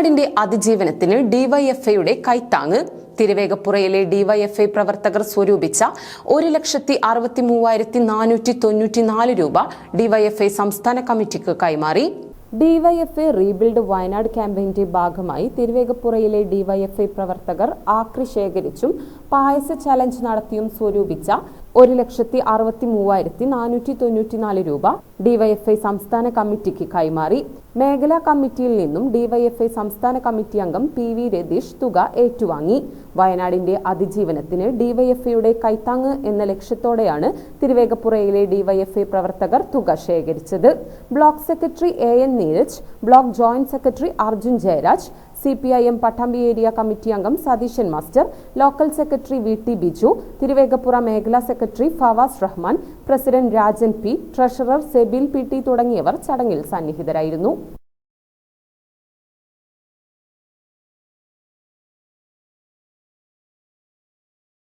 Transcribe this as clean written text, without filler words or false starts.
വയനാടിന്റെ അതിജീവനത്തിന് ഡിവൈഎഫ്ഐയുടെ കൈത്താങ്ങ്. തിരുവേഗപ്പുറയിലെ ഡിവൈഎഫ്ഐ പ്രവർത്തകർ സ്വരൂപിച്ച 1,63,494 രൂപ ഡിവൈഎഫ്ഐ സംസ്ഥാന കമ്മിറ്റിക്ക് കൈമാറി. ഡിവൈഎഫ്ഐ റീബിൽഡ് വയനാട് ക്യാമ്പയിന്റെ ഭാഗമായി തിരുവേഗപ്പുറയിലെ ഡിവൈഎഫ്ഐ പ്രവർത്തകർ ആക്രി ശേഖരിച്ചും പായസ ചലഞ്ച് നടത്തിയും സ്വരൂപിച്ച 1,63,494 രൂപ ഡിവൈഎഫ്ഐ സംസ്ഥാന കമ്മിറ്റിക്ക് കൈമാറി. മേഖലാ കമ്മിറ്റിയിൽ നിന്നും ഡിവൈഎഫ്ഐ സംസ്ഥാന കമ്മിറ്റി അംഗം പി.വി. രതീഷ് തുക ഏറ്റുവാങ്ങി. വയനാടിന്റെ അതിജീവനത്തിന് ഡിവൈഎഫ്ഐയുടെ കൈത്താങ്ങ് എന്ന ലക്ഷ്യത്തോടെയാണ് തിരുവേഗപ്പുറയിലെ ഡിവൈഎഫ്ഐ പ്രവർത്തകർ തുക ശേഖരിച്ചത്. Block secretary A N. Neeraj, block joint secretary Arjun Jayaraj, CPIM Pattambi area committee അംഗം Satheesan master, local secretary V T. Biju, Thiruvegappura മേഖലാ secretary Fawas Rahman, president Rajan P, treasurer Sebil P T തുടങ്ങിയവർ ചടങ്ങിൽ സന്നിഹിതരായിരുന്നു.